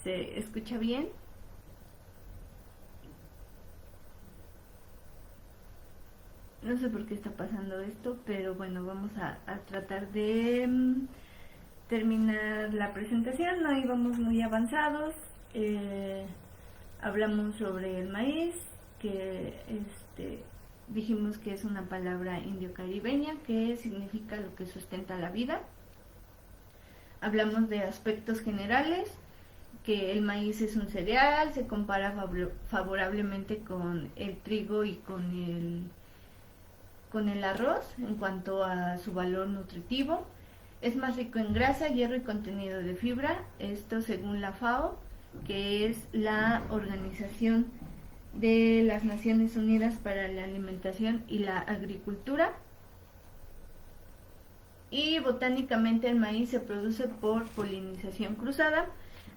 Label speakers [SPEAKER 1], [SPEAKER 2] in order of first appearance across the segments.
[SPEAKER 1] ¿Se escucha bien? No sé por qué está pasando esto, pero bueno, vamos a tratar de terminar la presentación. No íbamos muy avanzados. Hablamos sobre el maíz, que dijimos que es una palabra indio-caribeña que significa lo que sustenta la vida. Hablamos de aspectos generales, que el maíz es un cereal, se compara favorablemente con el trigo y con el arroz en cuanto a su valor nutritivo. Es más rico en grasa, hierro y contenido de fibra, esto según la FAO, que es la Organización de las Naciones Unidas para la Alimentación y la Agricultura. Y botánicamente el maíz se produce por polinización cruzada,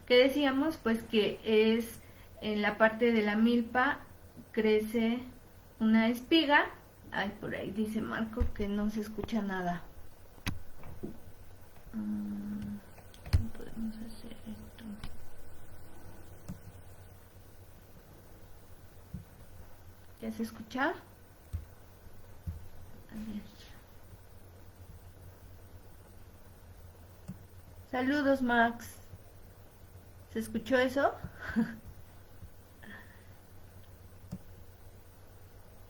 [SPEAKER 1] que decíamos pues que es en la parte de la milpa crece una espiga. Ay, por ahí dice Marco que no se escucha nada. ¿Cómo podemos hacer esto? ¿Ya se escucha? A ver. Saludos, Max. ¿Se escuchó eso?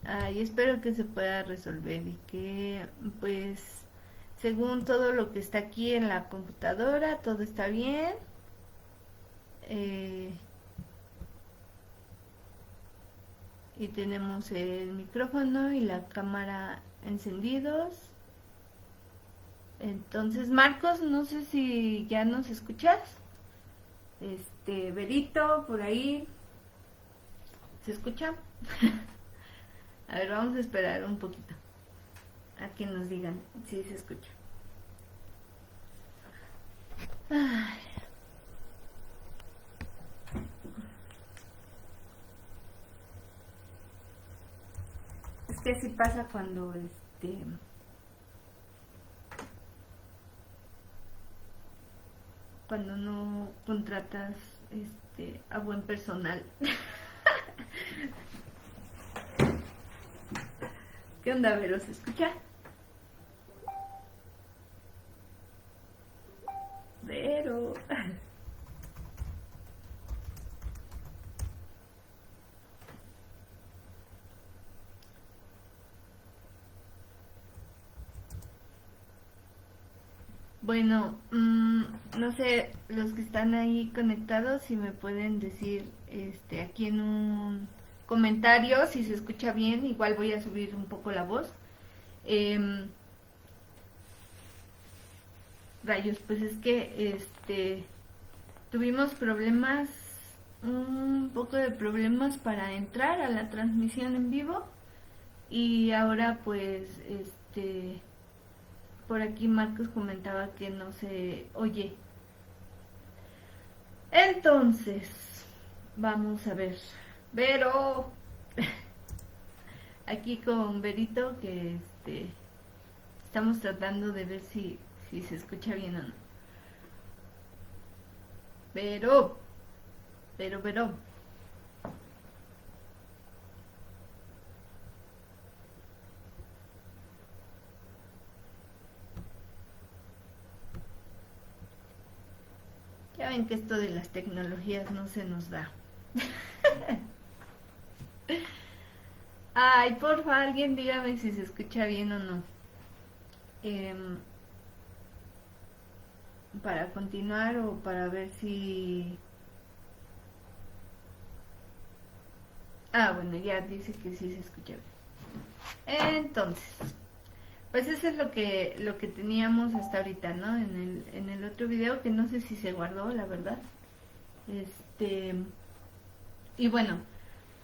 [SPEAKER 1] Ay, espero que se pueda resolver y que, pues, según todo lo que está aquí en la computadora, todo está bien. Y tenemos el micrófono y la cámara encendidos. Entonces, Marcos, no sé si ya nos escuchas. Berito, por ahí. ¿Se escucha? A ver, vamos a esperar un poquito a que nos digan si se escucha. Ay. Es que así pasa cuando cuando no contratas a buen personal. ¿Qué onda, Vero? ¿Se escucha? Vero. Bueno, no sé, los que están ahí conectados, si me pueden decir aquí en un comentario si se escucha bien. Igual voy a subir un poco la voz. Rayos, pues es que tuvimos problemas, un poco de problemas para entrar a la transmisión en vivo, y ahora pues por aquí Marcos comentaba que no se oye. Entonces, vamos a ver. Vero, aquí con Verito, que estamos tratando de ver si se escucha bien o no. Vero. Ya ven que esto de las tecnologías no se nos da. Ay, porfa, alguien dígame si se escucha bien o no. Para continuar o para ver si... Ah, bueno, ya dice que sí se escucha bien. Entonces, pues eso es lo que teníamos hasta ahorita, ¿no? En el otro video, que no sé si se guardó, la verdad. Y bueno,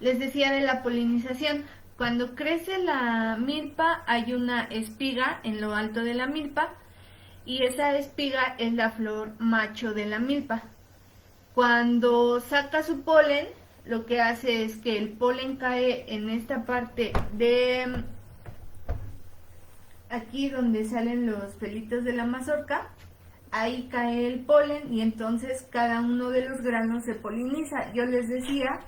[SPEAKER 1] les decía de la polinización. Cuando crece la milpa hay una espiga en lo alto de la milpa, y esa espiga es la flor macho de la milpa. Cuando saca su polen, lo que hace es que el polen cae en esta parte de aquí donde salen los pelitos de la mazorca, ahí cae el polen y entonces cada uno de los granos se poliniza. Yo les decía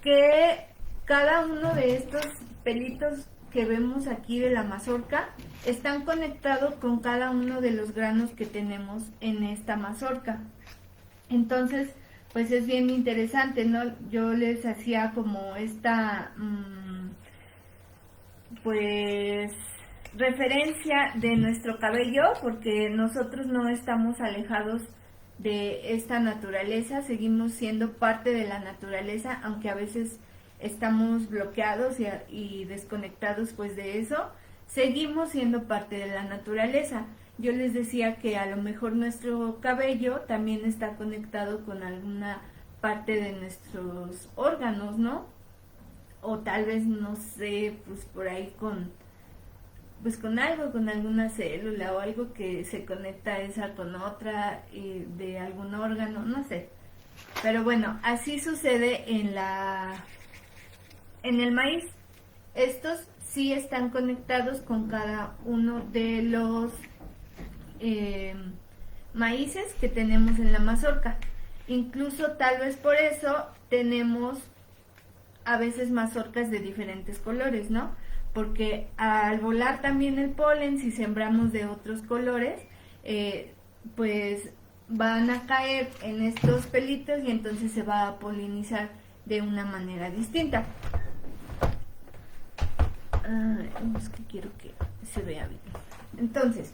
[SPEAKER 1] que cada uno de estos pelitos que vemos aquí de la mazorca están conectados con cada uno de los granos que tenemos en esta mazorca. Entonces, pues es bien interesante, ¿no? Yo les hacía como esta, pues, referencia de nuestro cabello, porque nosotros no estamos alejados de esta naturaleza, seguimos siendo parte de la naturaleza, aunque a veces estamos bloqueados y desconectados pues de eso, seguimos siendo parte de la naturaleza. Yo les decía que a lo mejor nuestro cabello también está conectado con alguna parte de nuestros órganos, ¿no? O tal vez, no sé, pues por ahí con algo, con alguna célula o algo que se conecta esa con otra de algún órgano, no sé. Pero bueno, así sucede en el maíz. Estos sí están conectados con cada uno de los maíces que tenemos en la mazorca. Incluso tal vez por eso tenemos a veces mazorcas de diferentes colores, ¿no? Porque al volar también el polen, si sembramos de otros colores, pues van a caer en estos pelitos y entonces se va a polinizar de una manera distinta. Es que quiero que se vea bien. Entonces,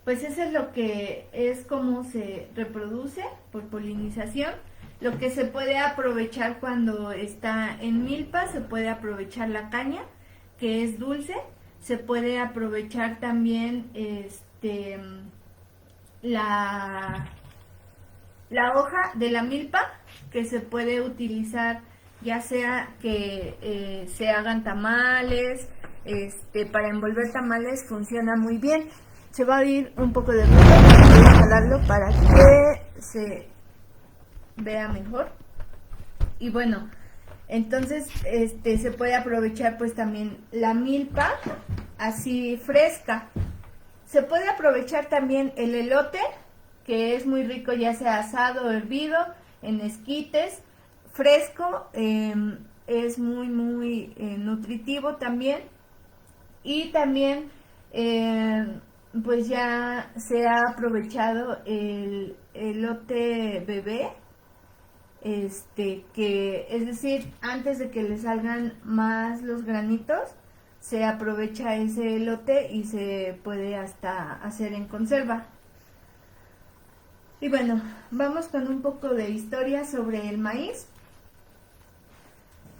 [SPEAKER 1] pues eso es lo que es como se reproduce por polinización. Lo que se puede aprovechar cuando está en milpa, se puede aprovechar la caña, que es dulce, se puede aprovechar también la hoja de la milpa, que se puede utilizar ya sea que se hagan tamales, para envolver tamales funciona muy bien. Se va a oír un poco de ruido, voy a jalarlo para que se vea mejor. Y bueno, entonces se puede aprovechar pues también la milpa así fresca. Se puede aprovechar también el elote, que es muy rico ya sea asado o hervido, en esquites, fresco, es muy nutritivo también. Y también pues ya se ha aprovechado el elote bebé, que es decir, antes de que le salgan más los granitos, se aprovecha ese elote y se puede hasta hacer en conserva. Y bueno, vamos con un poco de historia sobre el maíz.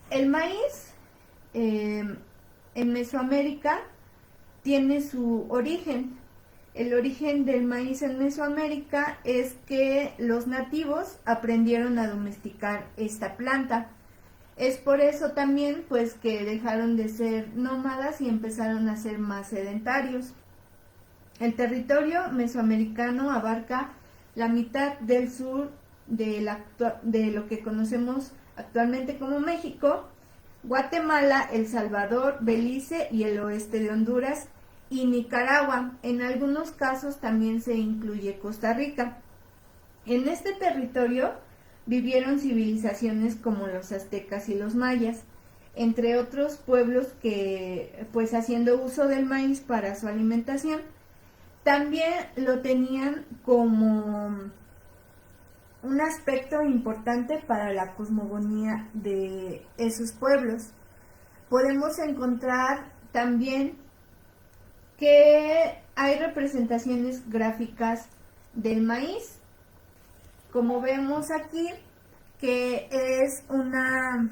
[SPEAKER 1] El maíz en Mesoamérica tiene su origen. El origen del maíz en Mesoamérica es que los nativos aprendieron a domesticar esta planta. Es por eso también pues que dejaron de ser nómadas y empezaron a ser más sedentarios. El territorio mesoamericano abarca la mitad del sur de lo que conocemos actualmente como México, Guatemala, El Salvador, Belice y el oeste de Honduras y Nicaragua. En algunos casos también se incluye Costa Rica. En este territorio vivieron civilizaciones como los aztecas y los mayas, entre otros pueblos que, pues haciendo uso del maíz para su alimentación, también lo tenían como un aspecto importante para la cosmogonía de esos pueblos. Podemos encontrar también que hay representaciones gráficas del maíz, como vemos aquí, que es una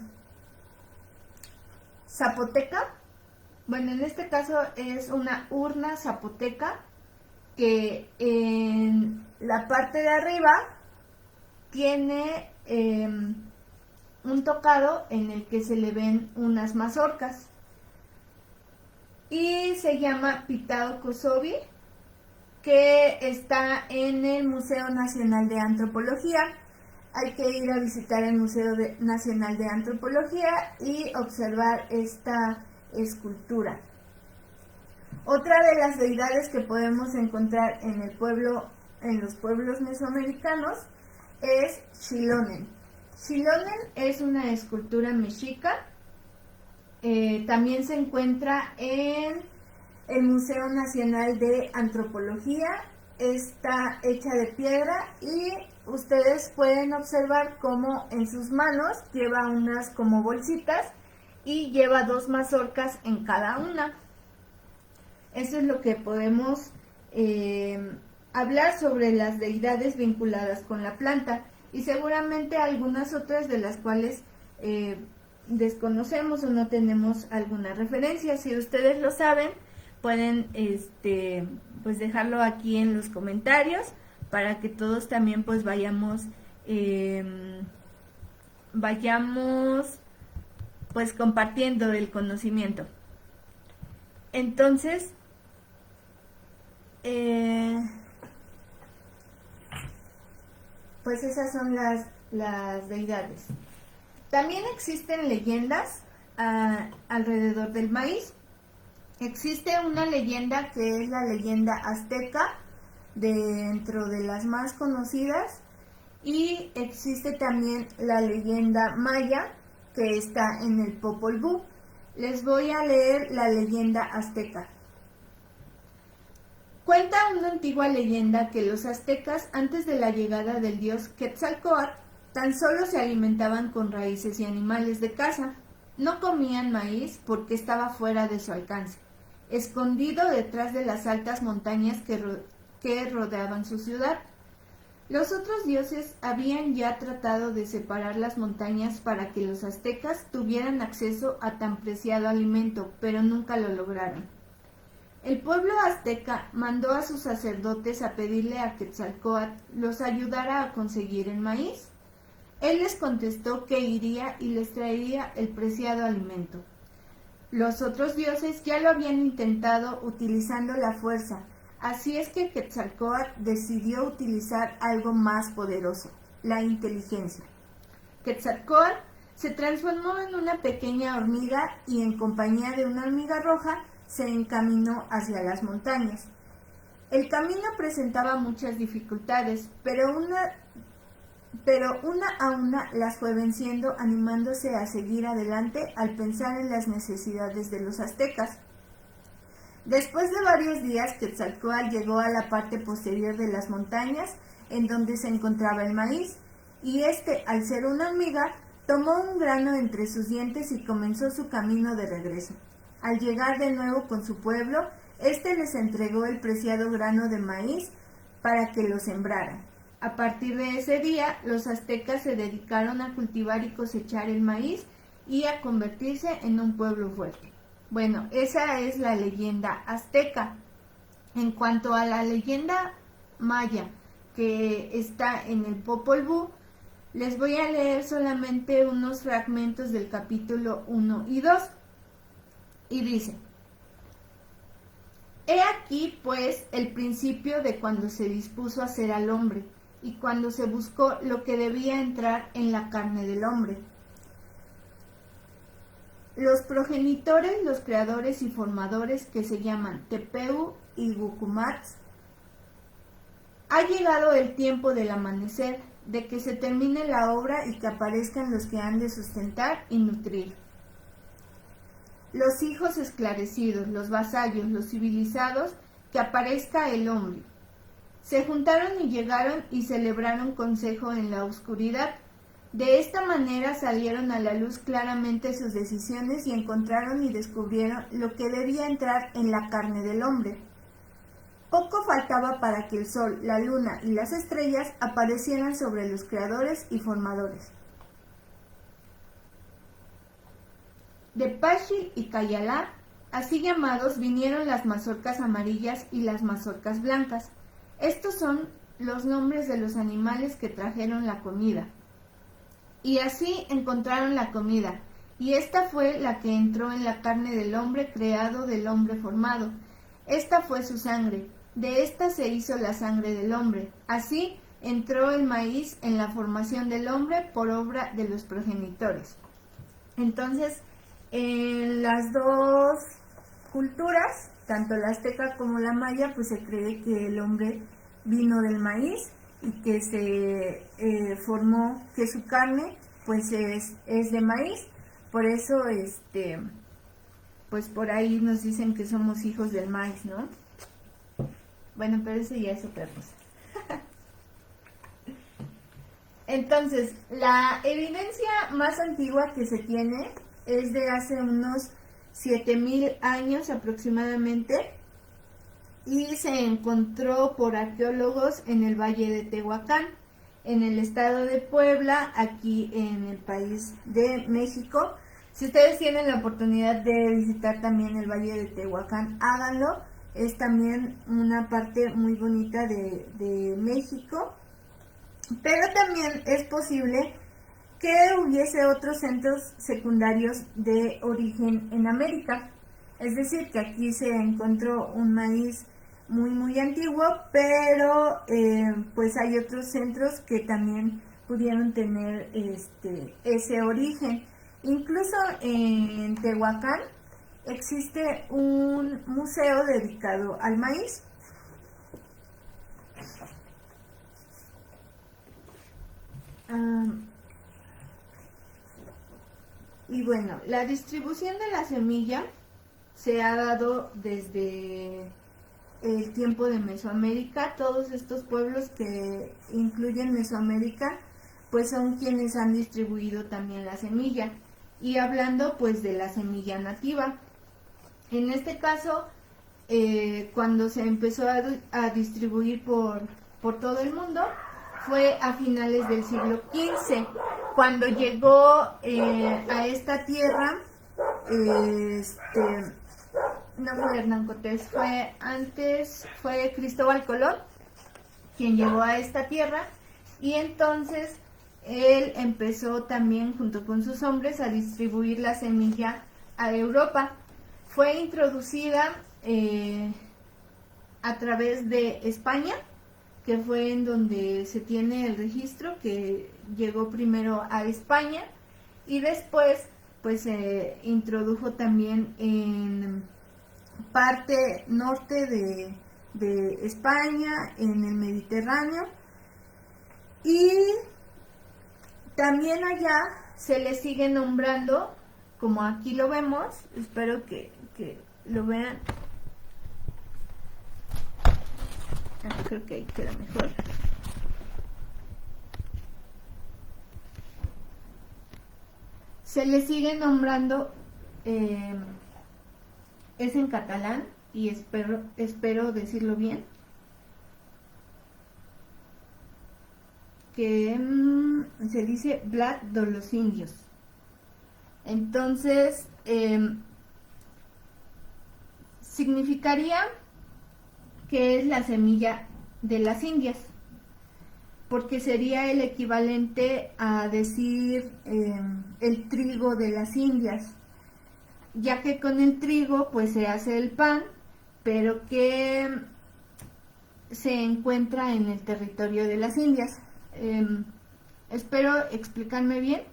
[SPEAKER 1] zapoteca. Bueno, en este caso es una urna zapoteca que en la parte de arriba tiene un tocado en el que se le ven unas mazorcas y se llama Pitao Kosovi, que está en el Museo Nacional de Antropología. Hay que ir a visitar el Museo Nacional de Antropología y observar esta escultura. Otra de las deidades que podemos encontrar en los pueblos mesoamericanos es Xilonen. Xilonen es una escultura mexica. También se encuentra en el Museo Nacional de Antropología. Está hecha de piedra y ustedes pueden observar cómo en sus manos lleva unas como bolsitas y lleva 2 mazorcas en cada una. Eso es lo que podemos hablar sobre las deidades vinculadas con la planta, y seguramente algunas otras de las cuales desconocemos o no tenemos alguna referencia. Si ustedes lo saben, pueden pues dejarlo aquí en los comentarios para que todos también pues vayamos pues compartiendo el conocimiento. Entonces, pues esas son las deidades. También existen leyendas alrededor del maíz. Existe una leyenda que es la leyenda azteca, dentro de las más conocidas, y existe también la leyenda maya que está en el Popol Vuh. Les voy a leer la leyenda azteca. Cuenta una antigua leyenda que los aztecas, antes de la llegada del dios Quetzalcóatl, tan solo se alimentaban con raíces y animales de caza. No comían maíz porque estaba fuera de su alcance, escondido detrás de las altas montañas que rodeaban su ciudad. Los otros dioses habían ya tratado de separar las montañas para que los aztecas tuvieran acceso a tan preciado alimento, pero nunca lo lograron. El pueblo azteca mandó a sus sacerdotes a pedirle a Quetzalcóatl los ayudara a conseguir el maíz. Él les contestó que iría y les traería el preciado alimento. Los otros dioses ya lo habían intentado utilizando la fuerza, así es que Quetzalcóatl decidió utilizar algo más poderoso, la inteligencia. Quetzalcóatl se transformó en una pequeña hormiga y en compañía de una hormiga roja se encaminó hacia las montañas. El camino presentaba muchas dificultades, pero una a una las fue venciendo, animándose a seguir adelante al pensar en las necesidades de los aztecas. Después de varios días, Quetzalcóatl llegó a la parte posterior de las montañas, en donde se encontraba el maíz, y al ser una hormiga, tomó un grano entre sus dientes y comenzó su camino de regreso. Al llegar de nuevo con su pueblo, les entregó el preciado grano de maíz para que lo sembraran. A partir de ese día, los aztecas se dedicaron a cultivar y cosechar el maíz y a convertirse en un pueblo fuerte. Bueno, esa es la leyenda azteca. En cuanto a la leyenda maya, que está en el Popol Vuh, les voy a leer solamente unos fragmentos del capítulo 1 y 2. Y dice: He aquí, pues, el principio de cuando se dispuso a hacer al hombre, y cuando se buscó lo que debía entrar en la carne del hombre. Los progenitores, los creadores y formadores, que se llaman Tepeu y Gucumatz, ha llegado el tiempo del amanecer, de que se termine la obra y que aparezcan los que han de sustentar y nutrir. Los hijos esclarecidos, los vasallos, los civilizados, que aparezca el hombre. Se juntaron y llegaron y celebraron consejo en la oscuridad. De esta manera salieron a la luz claramente sus decisiones y encontraron y descubrieron lo que debía entrar en la carne del hombre. Poco faltaba para que el sol, la luna y las estrellas aparecieran sobre los creadores y formadores. De Paxil y Cayalá, así llamados, vinieron las mazorcas amarillas y las mazorcas blancas. Estos son los nombres de los animales que trajeron la comida. Y así encontraron la comida, y esta fue la que entró en la carne del hombre creado, del hombre formado. Esta fue su sangre, de esta se hizo la sangre del hombre. Así entró el maíz en la formación del hombre por obra de los progenitores. Entonces, en las dos culturas tanto la azteca como la maya, pues se cree que el hombre vino del maíz y que se formó, que su carne pues es de maíz. Por eso, pues por ahí nos dicen que somos hijos del maíz, ¿no? Bueno, pero eso ya es otra cosa. Entonces, la evidencia más antigua que se tiene es de hace unos 7000 años aproximadamente, y se encontró por arqueólogos en el Valle de Tehuacán, en el estado de Puebla, aquí en el país de México. Si ustedes tienen la oportunidad de visitar también el Valle de Tehuacán, háganlo. Es también una parte muy bonita de México. Pero también es posible que hubiese otros centros secundarios de origen en América. Es decir, que aquí se encontró un maíz muy antiguo, pero pues hay otros centros que también pudieron tener ese origen. Incluso en Tehuacán existe un museo dedicado al maíz. Y bueno, la distribución de la semilla se ha dado desde el tiempo de Mesoamérica. Todos estos pueblos que incluyen Mesoamérica, pues son quienes han distribuido también la semilla. Y hablando pues de la semilla nativa, en este caso, cuando se empezó a distribuir por todo el mundo, fue a finales del siglo XV, cuando llegó a esta tierra, no fue Hernán Cortés, fue Cristóbal Colón quien llegó a esta tierra, y entonces él empezó también junto con sus hombres a distribuir la semilla a Europa. Fue introducida a través de España, que fue en donde se tiene el registro, que llegó primero a España y después pues se introdujo también en parte norte de España, en el Mediterráneo, y también allá se le sigue nombrando, como aquí lo vemos, espero que lo vean. Creo que ahí queda mejor. Se le sigue nombrando, es en catalán y espero decirlo bien, que se dice blat de los indios. Entonces, significaría que es la semilla de las Indias, porque sería el equivalente a decir el trigo de las Indias, ya que con el trigo pues se hace el pan, pero que se encuentra en el territorio de las Indias. Espero explicarme bien.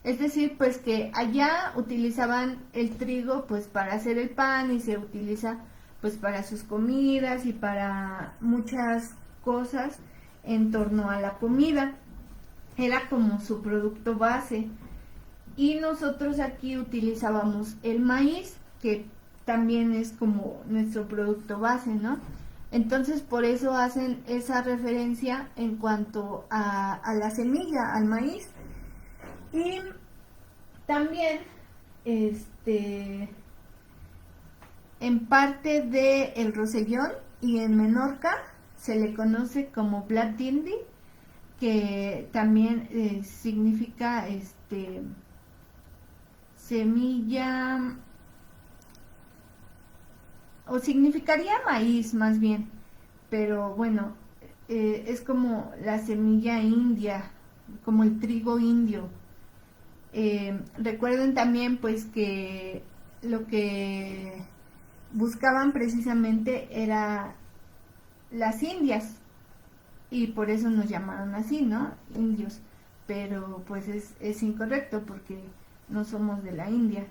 [SPEAKER 1] Es decir, pues que allá utilizaban el trigo pues para hacer el pan, y se utiliza pues para sus comidas y para muchas cosas en torno a la comida. Era como su producto base. Y nosotros aquí utilizábamos el maíz, que también es como nuestro producto base, ¿no? Entonces por eso hacen esa referencia en cuanto a la semilla, al maíz. Y también en parte de el Rosellón y en Menorca se le conoce como Blat d'Indi, que también significa semilla, o significaría maíz más bien, pero bueno, es como la semilla india, como el trigo indio. Recuerden también pues que lo que buscaban precisamente era las Indias, y por eso nos llamaron así, ¿no? Indios, pero pues es incorrecto porque no somos de la India.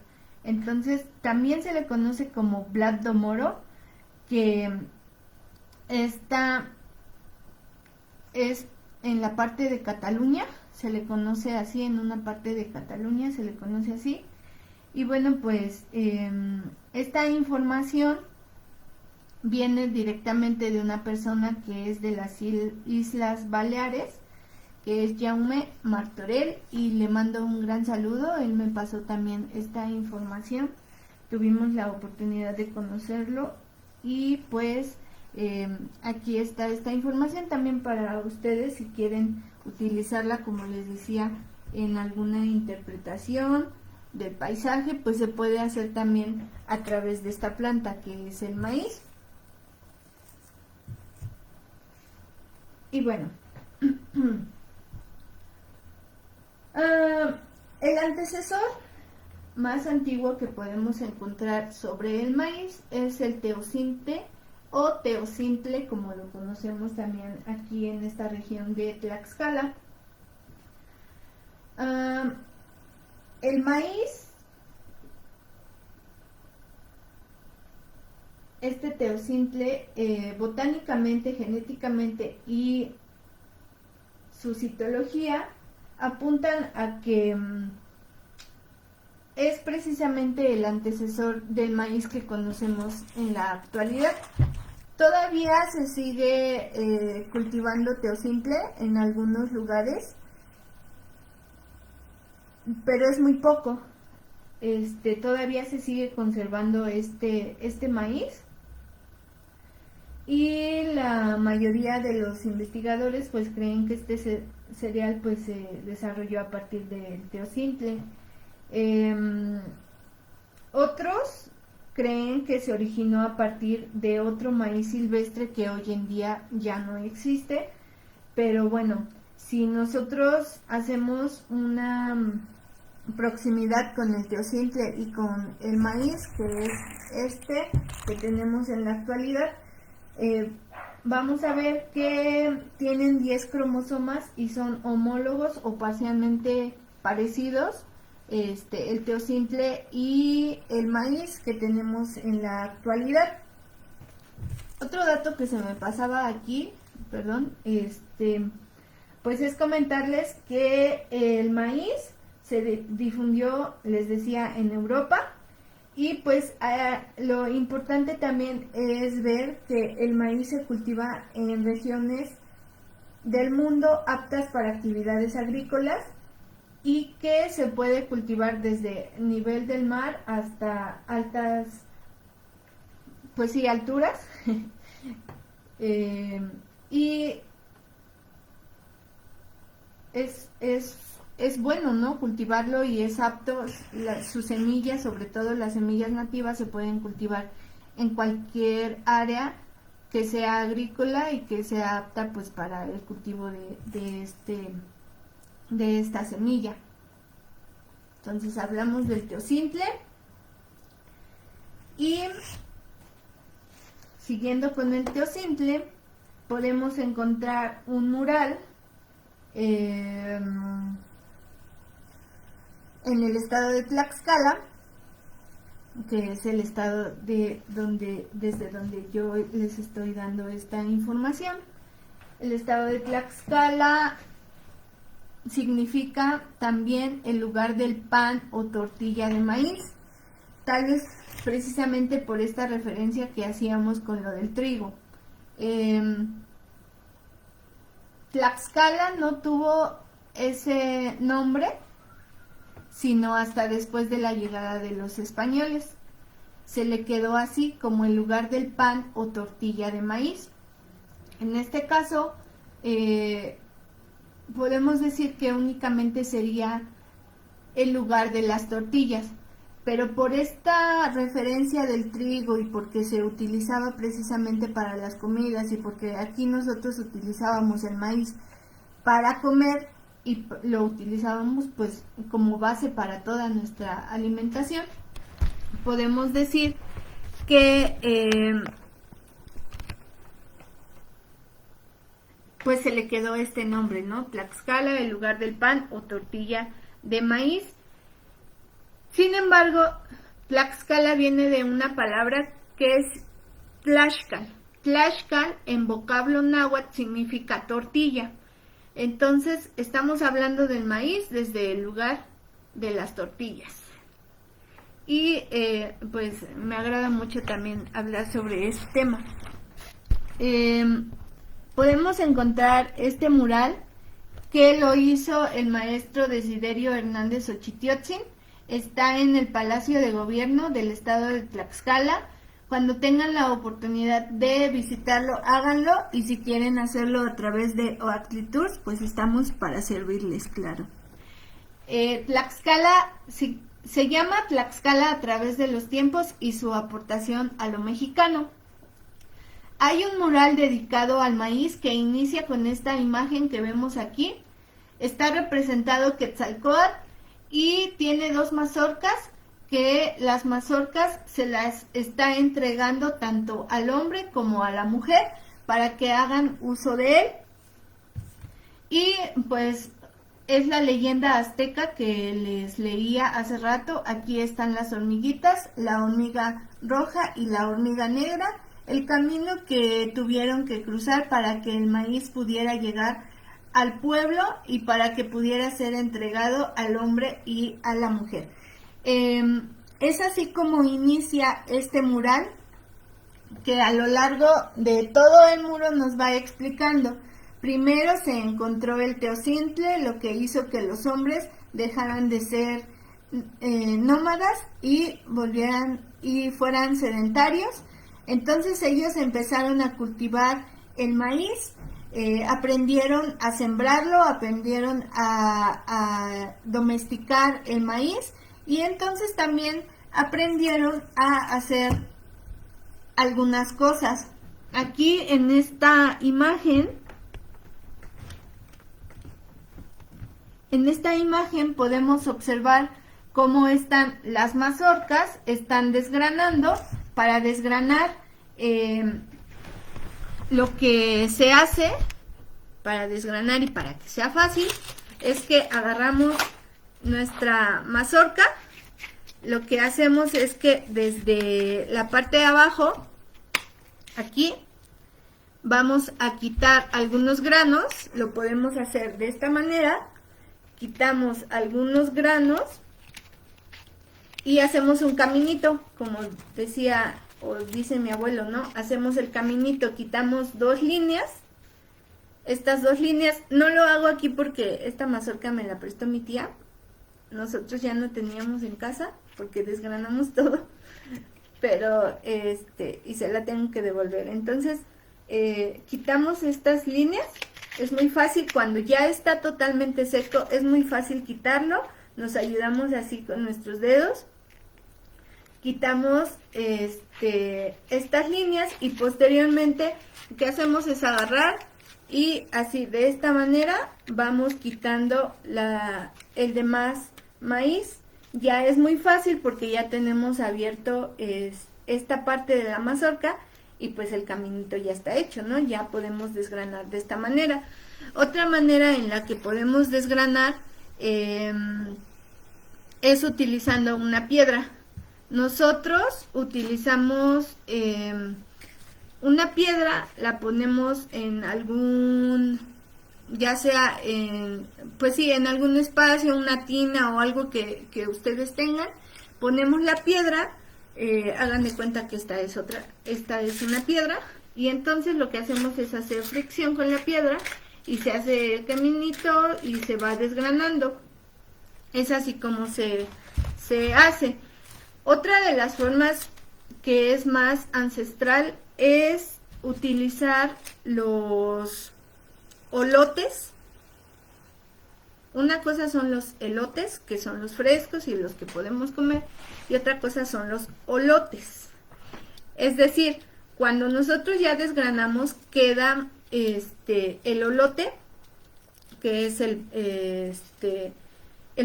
[SPEAKER 1] Entonces también se le conoce como blat do moro, que esta es en la parte de Cataluña, se le conoce así, en una parte de Cataluña se le conoce así. Y bueno, pues esta información viene directamente de una persona que es de las Islas Baleares, que es Jaume Martorell, y le mando un gran saludo. Él me pasó también esta información, tuvimos la oportunidad de conocerlo y pues aquí está esta información también para ustedes si quieren utilizarla, como les decía, en alguna interpretación del paisaje, pues se puede hacer también a través de esta planta que es el maíz. Y bueno, el antecesor más antiguo que podemos encontrar sobre el maíz es el teocintle o teocintle, como lo conocemos también aquí en esta región de Tlaxcala. El maíz, este teocintle, botánicamente, genéticamente y su citología apuntan a que es precisamente el antecesor del maíz que conocemos en la actualidad. Todavía se sigue cultivando teocintle en algunos lugares, pero es muy poco. Todavía se sigue conservando este maíz, y la mayoría de los investigadores pues creen que este cereal pues se desarrolló a partir del teocintle. Otros creen que se originó a partir de otro maíz silvestre que hoy en día ya no existe, pero bueno, si nosotros hacemos una proximidad con el teocintle y con el maíz, que es este que tenemos en la actualidad, vamos a ver que tienen 10 cromosomas y son homólogos o parcialmente parecidos, el teocintle y el maíz que tenemos en la actualidad. Otro dato que se me pasaba aquí, perdón, pues es comentarles que el maíz se difundió, les decía, en Europa. Y pues lo importante también es ver que el maíz se cultiva en regiones del mundo aptas para actividades agrícolas y que se puede cultivar desde nivel del mar hasta altas, pues sí, alturas. Y es bueno, ¿no?, cultivarlo, y es apto. Sus semillas, sobre todo las semillas nativas, se pueden cultivar en cualquier área que sea agrícola y que sea apta pues para el cultivo de esta semilla. Entonces hablamos del teocintle, y siguiendo con el teocintle podemos encontrar un mural en el estado de Tlaxcala, que es el estado desde donde yo les estoy dando esta información. El estado de Tlaxcala significa también el lugar del pan o tortilla de maíz, tal vez precisamente por esta referencia que hacíamos con lo del trigo. Tlaxcala no tuvo ese nombre sino hasta después de la llegada de los españoles. Se le quedó así, como el lugar del pan o tortilla de maíz. En este caso, podemos decir que únicamente sería el lugar de las tortillas, pero por esta referencia del trigo y porque se utilizaba precisamente para las comidas y porque aquí nosotros utilizábamos el maíz para comer y lo utilizábamos pues como base para toda nuestra alimentación, podemos decir que pues se le quedó este nombre, ¿no? Tlaxcala, el lugar del pan o tortilla de maíz. Sin embargo, Tlaxcala viene de una palabra que Tlaxcal. Tlaxcal en vocablo náhuatl significa tortilla. Entonces estamos hablando del maíz desde el lugar de las tortillas. Y pues me agrada mucho también hablar sobre este tema. Podemos encontrar este mural que lo hizo el maestro Desiderio Hernández Xochitiotzin. Está en el Palacio de Gobierno del estado de Tlaxcala. Cuando tengan la oportunidad de visitarlo, háganlo, y si quieren hacerlo a través de Oaxtli Tours, pues estamos para servirles, claro. Tlaxcala se llama Tlaxcala a través de los tiempos y su aportación a lo mexicano. Hay un mural dedicado al maíz que inicia con esta imagen que vemos aquí. Está representado Quetzalcóatl y tiene dos mazorcas, que las mazorcas se las está entregando tanto al hombre como a la mujer para que hagan uso de él. Y pues es la leyenda azteca que les leía hace rato. Aquí están las hormiguitas, la hormiga roja y la hormiga negra, el camino que tuvieron que cruzar para que el maíz pudiera llegar al pueblo y para que pudiera ser entregado al hombre y a la mujer. Es así como inicia este mural, que a lo largo de todo el muro nos va explicando. Primero se encontró el teocintle, lo que hizo que los hombres dejaran de ser nómadas y volvieran y fueran sedentarios. Entonces ellos empezaron a cultivar el maíz, aprendieron a sembrarlo, aprendieron a domesticar el maíz, y entonces también aprendieron a hacer algunas cosas. Aquí en esta imagen podemos observar cómo están las mazorcas, están desgranando. Para desgranar, lo que se hace para desgranar y para que sea fácil es que agarramos nuestra mazorca. Lo que hacemos es que desde la parte de abajo, aquí, vamos a quitar algunos granos. Lo podemos hacer de esta manera. Quitamos algunos granos y hacemos un caminito, como decía o dice mi abuelo, ¿no? Hacemos el caminito, quitamos dos líneas. Estas dos líneas, no lo hago aquí porque esta mazorca me la prestó mi tía. Nosotros ya no teníamos en casa porque desgranamos todo, pero y se la tengo que devolver. Entonces quitamos estas líneas. Es muy fácil cuando ya está totalmente seco, es muy fácil quitarlo. Nos ayudamos así con nuestros dedos. Quitamos estas líneas y posteriormente lo que hacemos es agarrar y así de esta manera vamos quitando el demás maíz. Ya es muy fácil porque ya tenemos abierto esta parte de la mazorca y pues el caminito ya está hecho, ¿no? Ya podemos desgranar de esta manera. Otra manera en la que podemos desgranar es utilizando una piedra. Nosotros utilizamos una piedra, la ponemos en algún, ya sea en, pues sí, en algún espacio, una tina o algo que ustedes tengan. Ponemos la piedra, hagan de cuenta que esta es una piedra, y entonces lo que hacemos es hacer fricción con la piedra y se hace el caminito y se va desgranando. Es así como se hace. Otra de las formas que es más ancestral es utilizar los olotes. Una cosa son los elotes, que son los frescos y los que podemos comer, y otra cosa son los olotes. Es decir, cuando nosotros ya desgranamos, queda el olote, que es el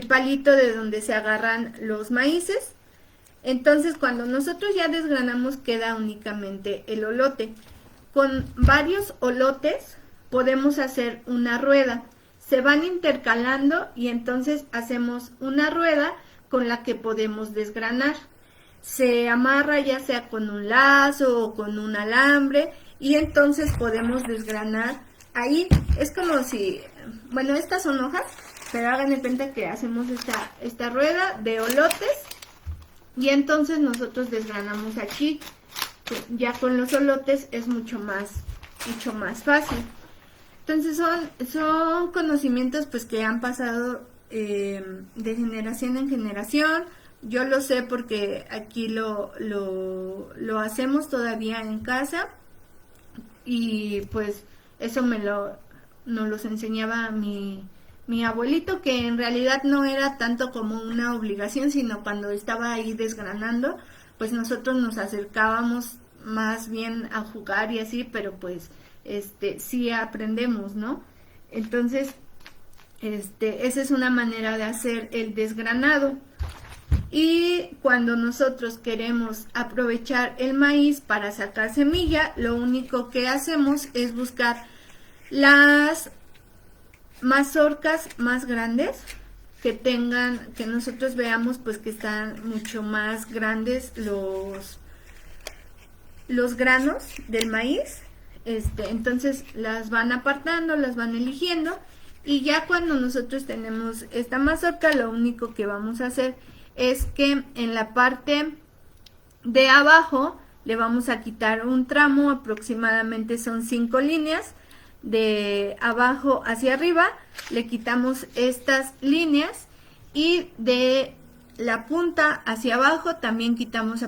[SPEAKER 1] palito de donde se agarran los maíces. Entonces, cuando nosotros ya desgranamos, queda únicamente el olote. Con varios olotes podemos hacer una rueda. Se van intercalando y entonces hacemos una rueda con la que podemos desgranar. se amarra ya sea con un lazo o con un alambre y entonces podemos desgranar ahí. Es como si, bueno, estas son hojas, pero hagan de cuenta que hacemos esta rueda de elotes y entonces nosotros desgranamos aquí. Ya con los elotes es mucho más fácil. Entonces son conocimientos pues que han pasado de generación en generación. Yo lo sé porque aquí lo hacemos todavía en casa y pues eso nos los enseñaba mi abuelito, que en realidad no era tanto como una obligación, sino cuando estaba ahí desgranando, pues nosotros nos acercábamos más bien a jugar y así, pero pues sí aprendemos, ¿no? Entonces, esa es una manera de hacer el desgranado. Y cuando nosotros queremos aprovechar el maíz para sacar semilla, lo único que hacemos es buscar las mazorcas más grandes que nosotros veamos pues que están mucho más grandes los granos del maíz. Entonces las van apartando, las van eligiendo y ya cuando nosotros tenemos esta mazorca, lo único que vamos a hacer es que en la parte de abajo le vamos a quitar un tramo, aproximadamente son 5 líneas, de abajo hacia arriba, le quitamos estas líneas y de la punta hacia abajo también quitamos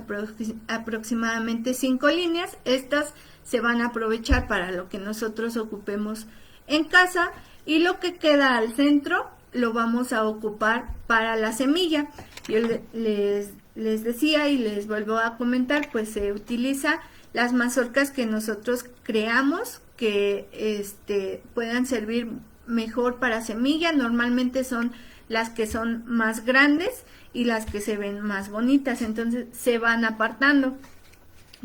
[SPEAKER 1] aproximadamente 5 líneas. Estas se van a aprovechar para lo que nosotros ocupemos en casa y lo que queda al centro lo vamos a ocupar para la semilla. Yo les decía y les vuelvo a comentar, pues se utiliza las mazorcas que nosotros creamos que puedan servir mejor para semilla. Normalmente son las que son más grandes y las que se ven más bonitas, entonces se van apartando.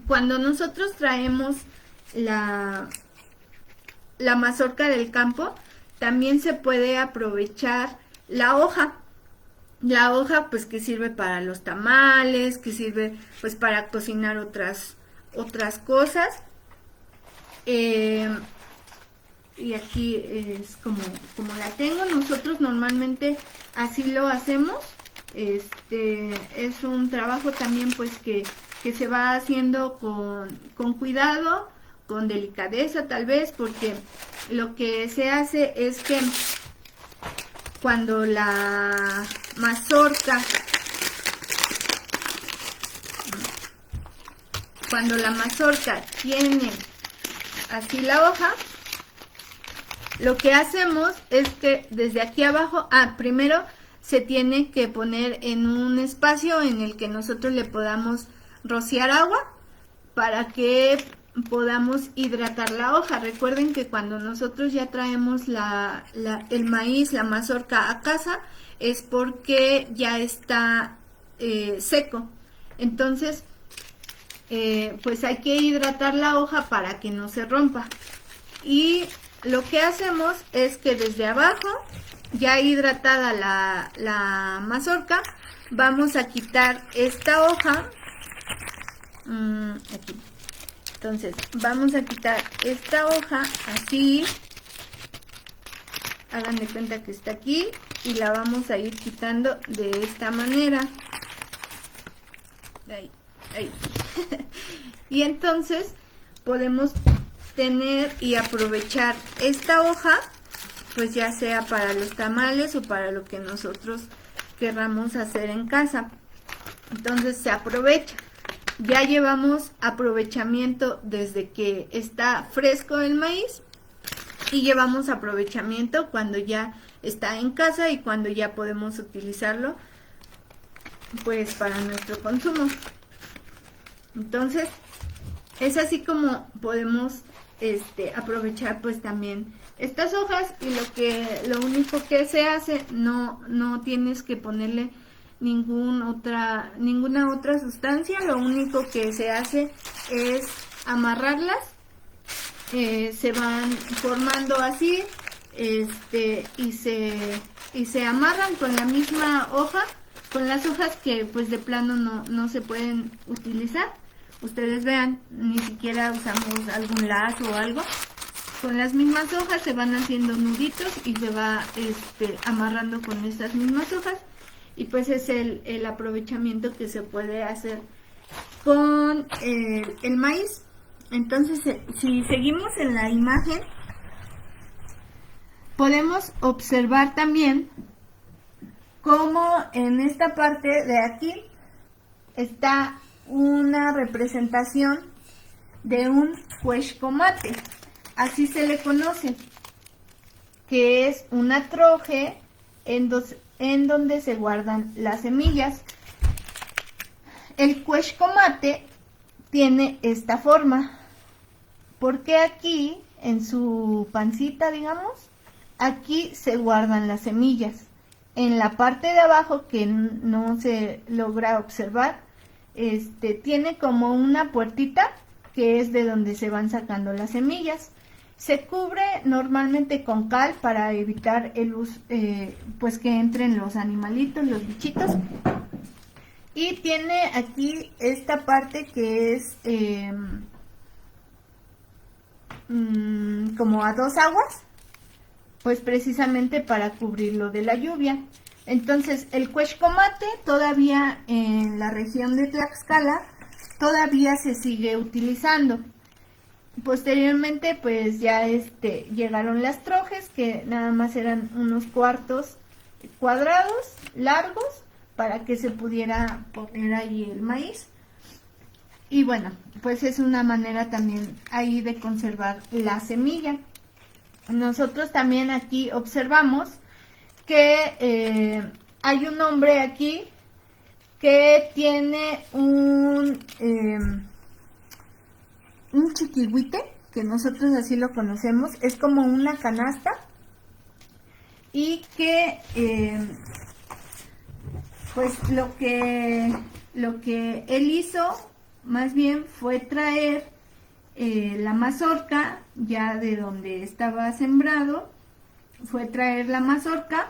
[SPEAKER 1] Cuando nosotros traemos la mazorca del campo, también se puede aprovechar la hoja. La hoja pues que sirve para los tamales, que sirve pues para cocinar otras cosas. Y aquí es como la tengo. Nosotros normalmente así lo hacemos. Es un trabajo también pues que se va haciendo con cuidado, con delicadeza tal vez, porque lo que se hace es que cuando la mazorca tiene así la hoja, lo que hacemos es que desde aquí abajo, primero se tiene que poner en un espacio en el que nosotros le podamos rociar agua para que podamos hidratar la hoja. Recuerden que cuando nosotros ya traemos el maíz, la mazorca a casa, es porque ya está seco. Entonces, pues hay que hidratar la hoja para que no se rompa. Y lo que hacemos es que desde abajo, ya hidratada la mazorca, vamos a quitar esta hoja. Aquí. Entonces vamos a quitar esta hoja así, hagan de cuenta que está aquí y la vamos a ir quitando de esta manera. Ahí. Y entonces podemos tener y aprovechar esta hoja, pues ya sea para los tamales o para lo que nosotros querramos hacer en casa. Entonces se aprovecha. Ya llevamos aprovechamiento desde que está fresco el maíz y llevamos aprovechamiento cuando ya está en casa y cuando ya podemos utilizarlo pues para nuestro consumo. Entonces es así como podemos aprovechar pues también estas hojas. Y lo único que se hace, no tienes que ponerle ninguna otra sustancia. Lo único que se hace es amarrarlas, se van formando así, y se amarran con la misma hoja, con las hojas que pues de plano no se pueden utilizar. Ustedes vean, ni siquiera usamos algún lazo o algo. Con las mismas hojas se van haciendo nuditos y se va amarrando con estas mismas hojas. Y pues es el aprovechamiento que se puede hacer con el maíz. Entonces, si seguimos en la imagen, podemos observar también cómo en esta parte de aquí está una representación de un cuexcomate, así se le conoce, que es una troje en donde se guardan las semillas. El cuexcomate tiene esta forma, porque aquí en su pancita, digamos, aquí se guardan las semillas. En la parte de abajo, que no se logra observar, tiene como una puertita que es de donde se van sacando las semillas. Se cubre normalmente con cal para evitar el uso, pues que entren los animalitos, los bichitos. Y tiene aquí esta parte que es como a 2 aguas, pues precisamente para cubrirlo de la lluvia. Entonces el cuexcomate todavía en la región de Tlaxcala todavía se sigue utilizando. Posteriormente pues ya llegaron las trojes, que nada más eran unos cuartos cuadrados largos para que se pudiera poner ahí el maíz. Y bueno, pues es una manera también ahí de conservar la semilla. Nosotros también aquí observamos que hay un hombre aquí que tiene un chiquihuite, que nosotros así lo conocemos, es como una canasta, y que pues lo que él hizo más bien fue traer la mazorca ya de donde estaba sembrado, fue traer la mazorca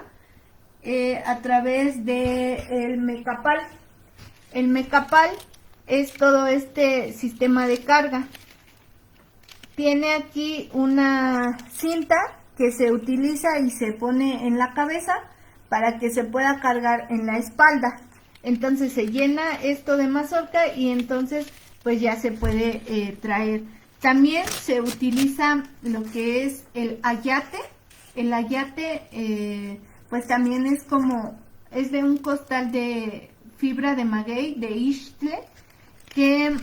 [SPEAKER 1] a través de el mecapal. El mecapal es todo este sistema de carga. Tiene aquí una cinta que se utiliza y se pone en la cabeza para que se pueda cargar en la espalda. Entonces se llena esto de mazorca y entonces pues ya se puede traer. También se utiliza lo que es el ayate. El ayate pues también es de un costal de fibra de maguey, de ixtle, que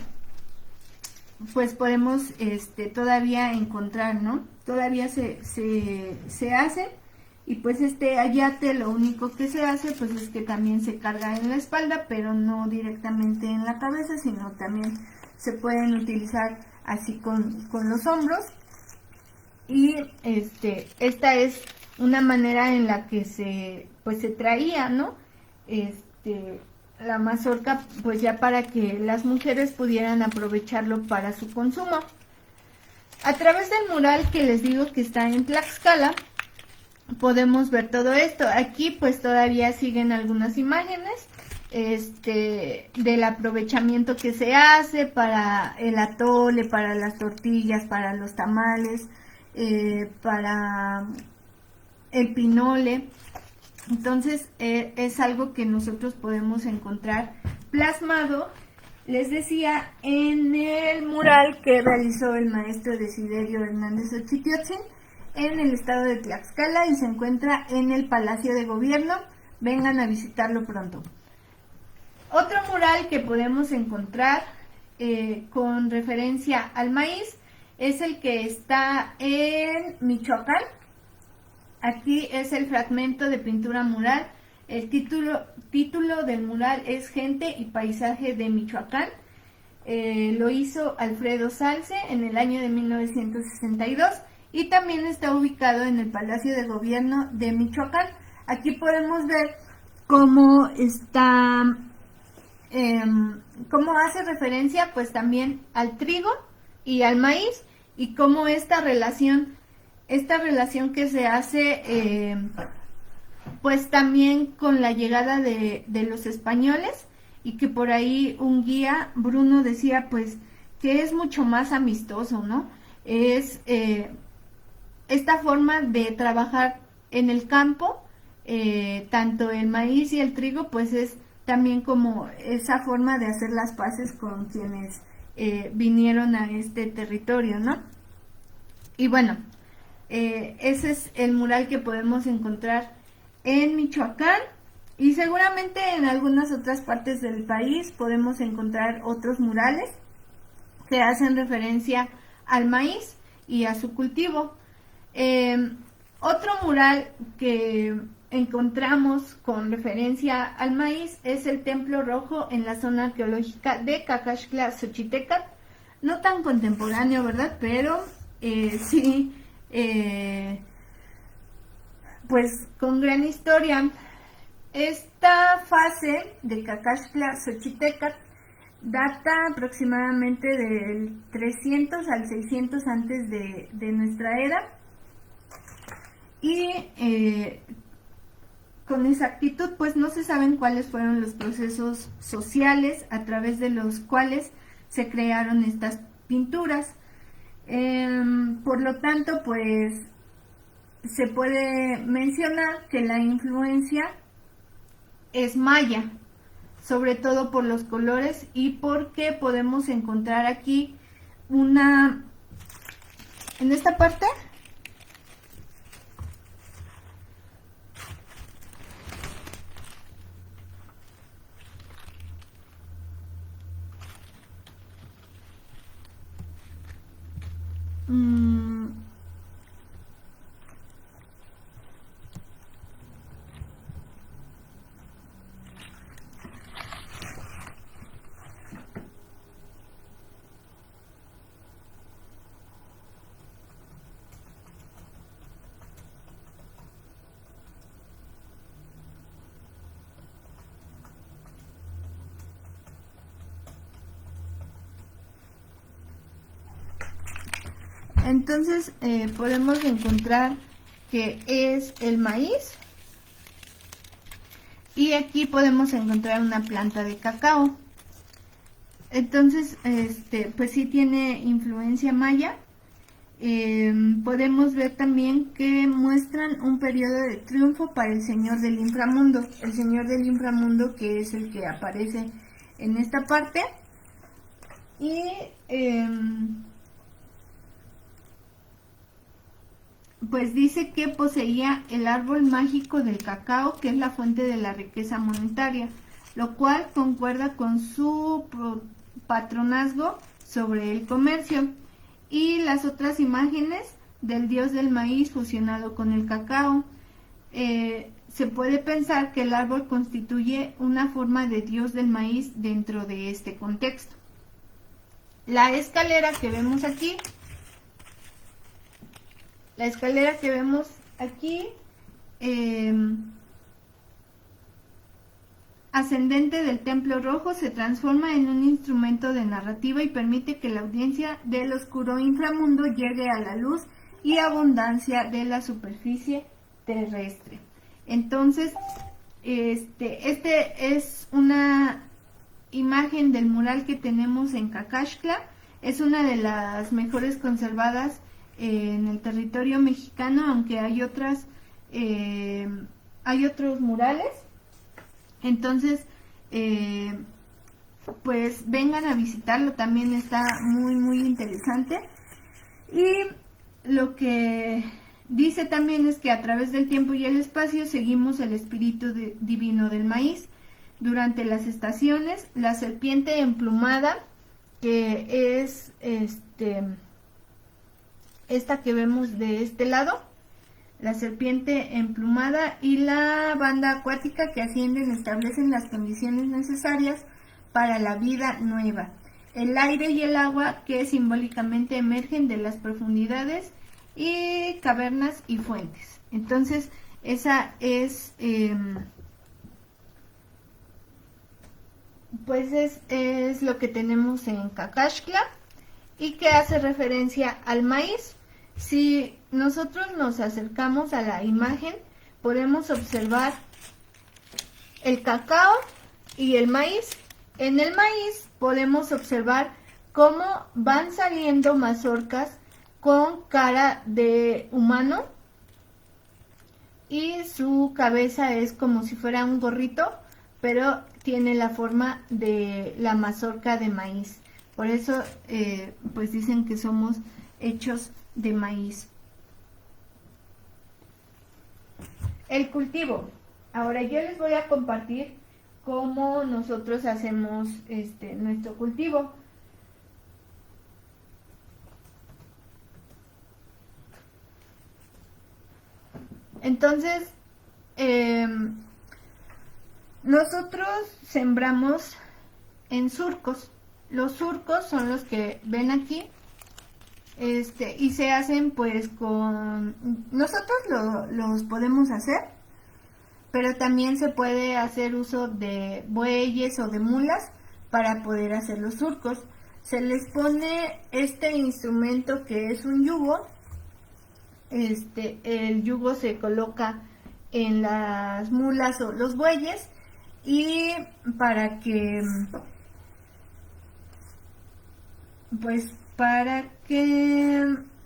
[SPEAKER 1] pues podemos todavía encontrar, ¿no? Todavía se hace, y pues ayate lo único que se hace pues es que también se carga en la espalda, pero no directamente en la cabeza, sino también se pueden utilizar así con los hombros. Y esta es una manera en la que se traía, ¿no? La mazorca, pues ya para que las mujeres pudieran aprovecharlo para su consumo. A través del mural que les digo que está en Tlaxcala, podemos ver todo esto. Aquí pues todavía siguen algunas imágenes del aprovechamiento que se hace para el atole, para las tortillas, para los tamales, para el pinole. Entonces es algo que nosotros podemos encontrar plasmado, les decía, en el mural que realizó el maestro Desiderio Hernández Ochitiotzin en el estado de Tlaxcala, y se encuentra en el Palacio de Gobierno. Vengan a visitarlo pronto. Otro mural que podemos encontrar con referencia al maíz es el que está en Michoacán. Aquí es el fragmento de pintura mural. El título del mural es Gente y Paisaje de Michoacán. Lo hizo Alfredo Salce en el año de 1962 y también está ubicado en el Palacio de Gobierno de Michoacán. Aquí podemos ver cómo está, cómo hace referencia pues también al trigo y al maíz, y cómo esta relación que se hace pues también con la llegada de los españoles, y que por ahí un guía, Bruno, decía pues que es mucho más amistoso, ¿no? Es esta forma de trabajar en el campo, tanto el maíz y el trigo, pues es también como esa forma de hacer las paces con quienes vinieron a este territorio, ¿no? Y bueno, ese es el mural que podemos encontrar en Michoacán, y seguramente en algunas otras partes del país podemos encontrar otros murales que hacen referencia al maíz y a su cultivo. Otro mural que encontramos con referencia al maíz es el Templo Rojo en la zona arqueológica de Cacaxtla, Xochitecatl. No tan contemporáneo, ¿verdad? Pero sí, pues con gran historia. Esta fase de Cacaxtla, Xochitecatl data aproximadamente del 300 al 600 antes de nuestra era, y con exactitud pues no se saben cuáles fueron los procesos sociales a través de los cuales se crearon estas pinturas. Por lo tanto, pues se puede mencionar que la influencia es maya, sobre todo por los colores y porque podemos encontrar aquí en esta parte, entonces podemos encontrar que es el maíz, y aquí podemos encontrar una planta de cacao. Entonces, pues sí tiene influencia maya. Podemos ver también que muestran un periodo de triunfo para el señor del inframundo. El señor del inframundo, que es el que aparece en esta parte. Y pues dice que poseía el árbol mágico del cacao, que es la fuente de la riqueza monetaria, lo cual concuerda con su patronazgo sobre el comercio. Y las otras imágenes del dios del maíz fusionado con el cacao. Se puede pensar que el árbol constituye una forma de dios del maíz dentro de este contexto. La escalera que vemos aquí, ascendente del Templo Rojo, se transforma en un instrumento de narrativa y permite que la audiencia del oscuro inframundo llegue a la luz y abundancia de la superficie terrestre. Entonces, este es una imagen del mural que tenemos en Cacaxtla. Es una de las mejores conservadas en el territorio mexicano, aunque hay otros murales. Entonces, pues vengan a visitarlo, también está muy muy interesante. Y lo que dice también es que a través del tiempo y el espacio seguimos el espíritu divino del maíz. Durante las estaciones, la serpiente emplumada, que es esta que vemos de este lado, la serpiente emplumada, y la banda acuática que ascienden establecen las condiciones necesarias para la vida nueva. El aire y el agua que simbólicamente emergen de las profundidades y cavernas y fuentes. Entonces, esa es, pues es lo que tenemos en Cacaxtla, y que hace referencia al maíz. Si nosotros nos acercamos a la imagen, podemos observar el cacao y el maíz. En el maíz podemos observar cómo van saliendo mazorcas con cara de humano y su cabeza es como si fuera un gorrito, pero tiene la forma de la mazorca de maíz. Por eso pues dicen que somos hechos de maíz. El cultivo. Ahora yo les voy a compartir cómo nosotros hacemos nuestro cultivo. Entonces, nosotros sembramos en surcos. Los surcos son los que ven aquí. Y se hacen pues con... Nosotros los podemos hacer, pero también se puede hacer uso de bueyes o de mulas para poder hacer los surcos. Se les pone este instrumento que es un yugo. El yugo se coloca en las mulas o los bueyes y para que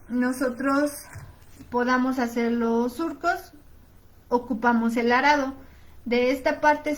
[SPEAKER 1] nosotros podamos hacer los surcos ocupamos el arado. De esta parte